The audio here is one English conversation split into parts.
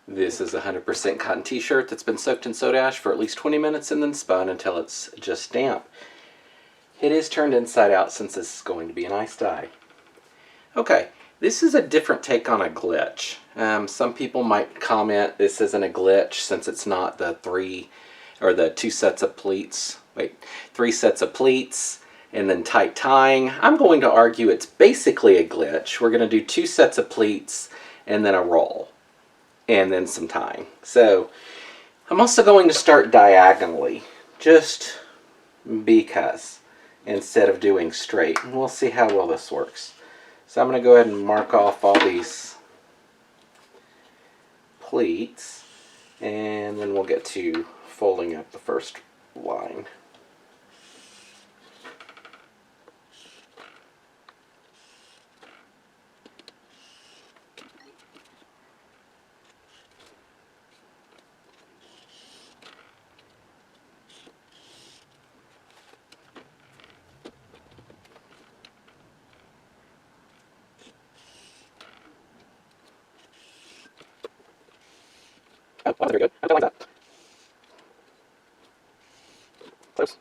This is a 100% cotton t-shirt that's been soaked in soda ash for at least 20 minutes and then spun until it's just damp. It is turned inside out since this is going to be an ice dye. Okay, this is a different take on a glitch. Some people might comment this isn't a glitch since it's not the two sets of pleats. Wait, 3 sets of pleats and then tight tying. I'm going to argue it's basically a glitch. We're going to do 2 sets of pleats and then a roll and then some tying. So I'm also going to start diagonally just because instead of doing straight. And we'll see how well this works. So I'm going to go ahead and mark off all these pleats, and then we'll get to folding up the first line. Oh, very good. I don't like that. Close.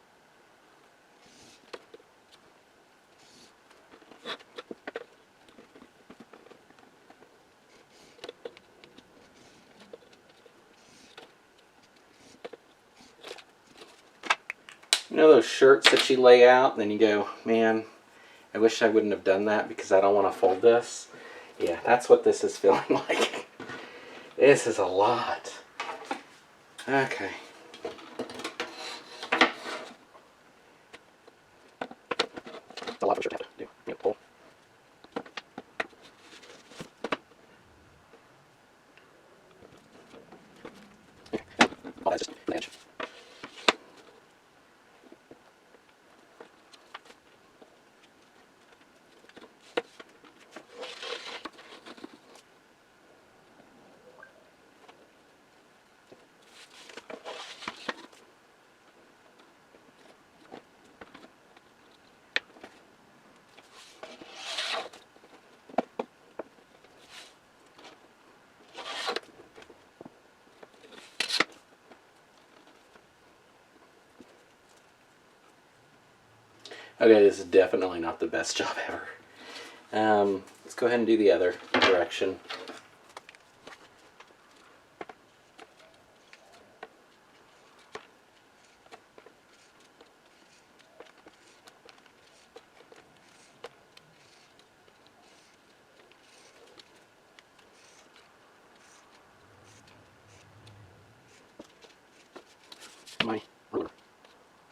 You know those shirts that you lay out and then you go, man, I wish I wouldn't have done that because I don't want to fold this? Yeah, that's what this is feeling like. This is a lot. Okay. It's a lot for sure to have to do. Pull. Oh, that's just an edge. Okay, this is definitely not the best job ever. Let's go ahead and do the other direction. My ruler.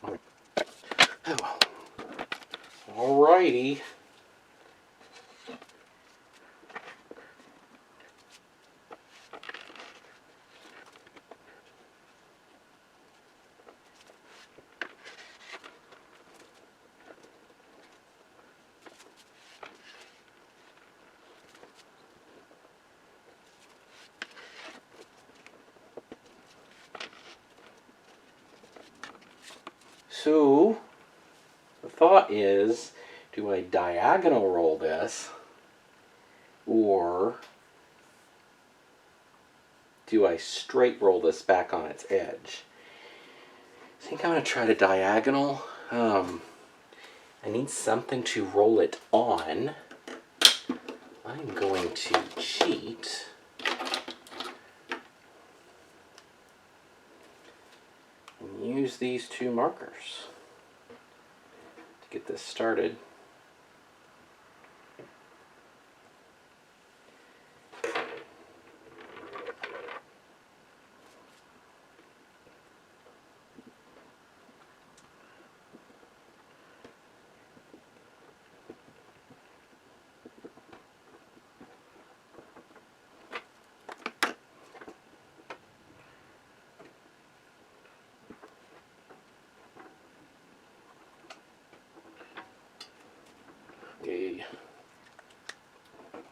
Oh. Alrighty. So, the thought is, do I diagonal roll this, or do I straight roll this back on its edge? I think I'm going to try to diagonal. I need something to roll it on. I'm going to cheat. And use these 2 markers to get this started. Okay,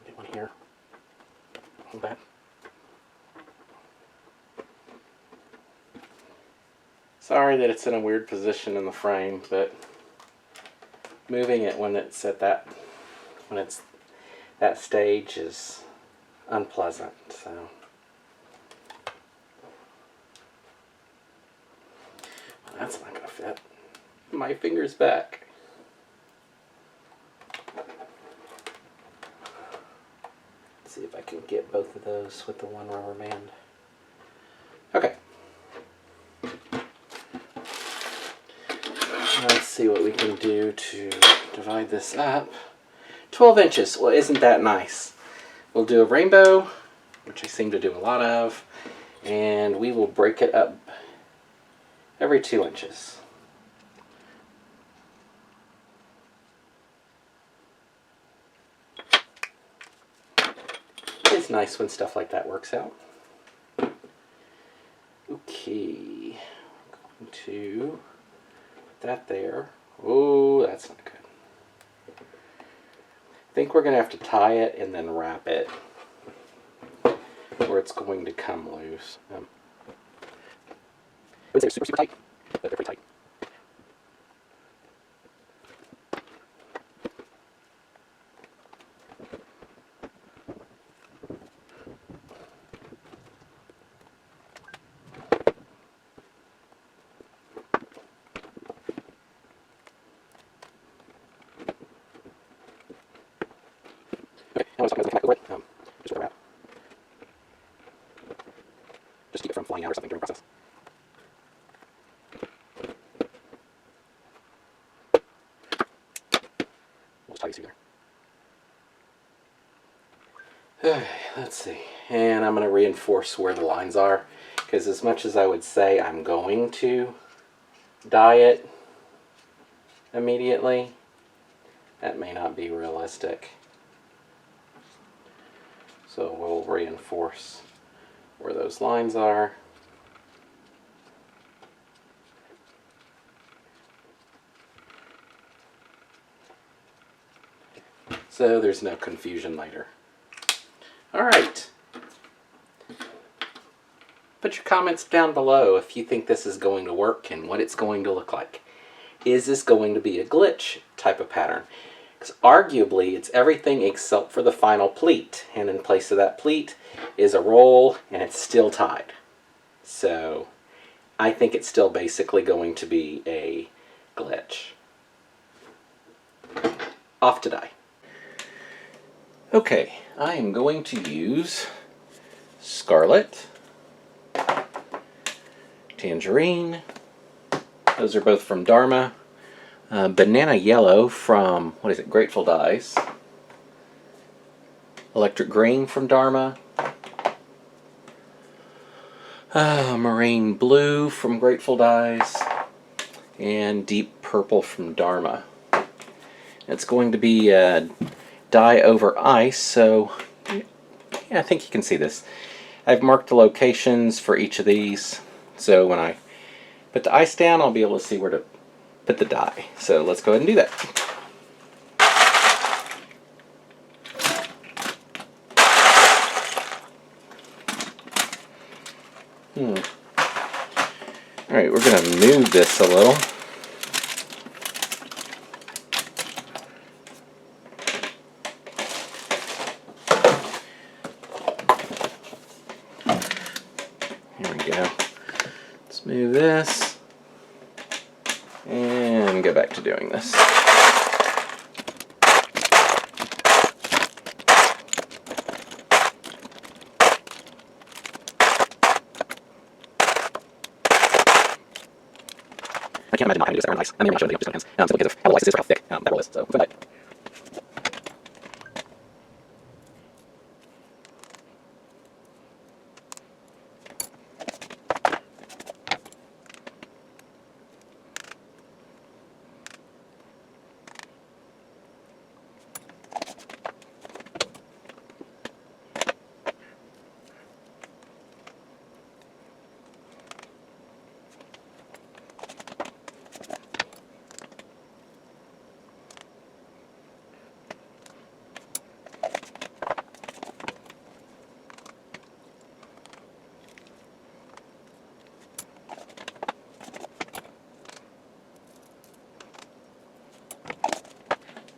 get one here. Hold that. Sorry that it's in a weird position in the frame, but moving it when it's at that stage is unpleasant. So my fingers back. Let's see if I can get both of those with the one rubber band. Okay. Let's see what we can do to divide this up. 12 inches. Well, isn't that nice? We'll do a rainbow, which I seem to do a lot of, and we will break it up every 2 inches. It's nice when stuff like that works out. Okay, I'm going to put that there. Oh, that's not good. I think we're going to have to tie it and then wrap it, or it's going to come loose. I would say they're super tight, but they're pretty tight. Okay, now I'm just going to just wear it out. Just keep it from flying out or something during the process. We'll just tie these together. Okay, let's see. And I'm going to reinforce where the lines are, because as much as I would say I'm going to dye it immediately, that may not be realistic. So we'll reinforce where those lines are. So there's no confusion later. All right. Put your comments down below if you think this is going to work and what it's going to look like. Is this going to be a glitch type of pattern? Because arguably it's everything except for the final pleat, and in place of that pleat is a roll, and it's still tied. So I think it's still basically going to be a glitch. Off to dye. Okay, I am going to use Scarlet, Tangerine, those are both from Dharma, Banana Yellow from, what is it, Grateful Dyes, Electric Green from Dharma, Marine Blue from Grateful Dyes, and Deep Purple from Dharma. It's going to be dye over ice, so yeah, I think you can see this. I've marked the locations for each of these, so when I put the ice down, I'll be able to see where to put the dye. So let's go ahead and do that. Alright, we're going to move this a little. Here we go. Let's move this and go back to doing this. I can't imagine not having to do this around ice. I may not show the just hands, simply because of how light it is or how thick that roll is. So, good night.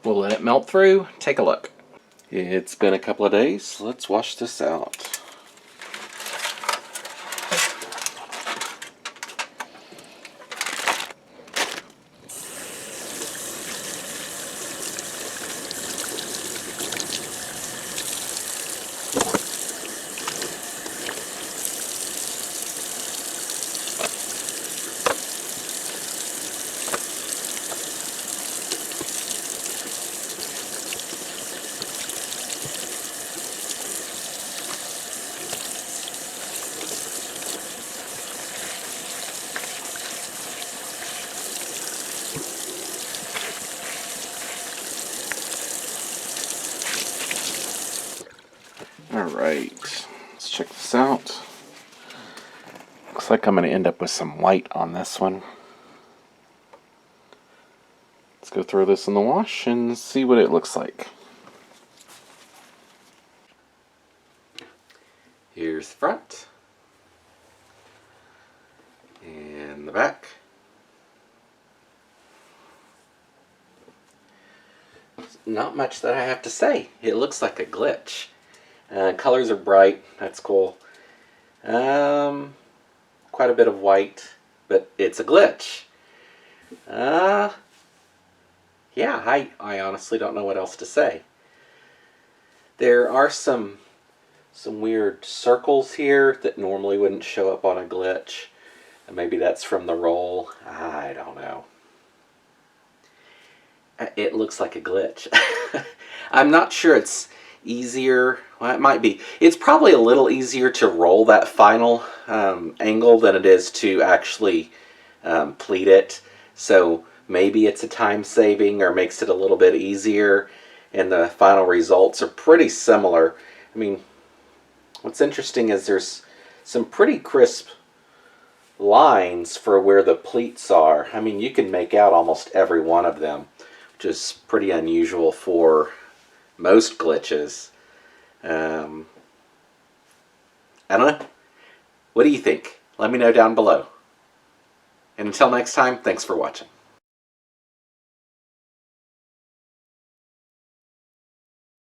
We'll let it melt through. Take a look. It's been a couple of days. Let's wash this out. Alright, let's check this out. Looks like I'm going to end up with some white on this one. Let's go throw this in the wash and see what it looks like. Here's the front. And the back. Not much that I have to say. It looks like a glitch. Colors are bright. That's cool. Quite a bit of white, but it's a glitch. Yeah, I honestly don't know what else to say. There are some weird circles here that normally wouldn't show up on a glitch. And maybe that's from the roll. I don't know. It looks like a glitch. I'm not sure it's easier. Well, it might be. It's probably a little easier to roll that final angle than it is to actually pleat it. So maybe it's a time saving or makes it a little bit easier. And the final results are pretty similar. I mean, what's interesting is there's some pretty crisp lines for where the pleats are. I mean, you can make out almost every one of them, which is pretty unusual for most glitches. I don't know. What do you think? Let me know down below. And until next time, thanks for watching.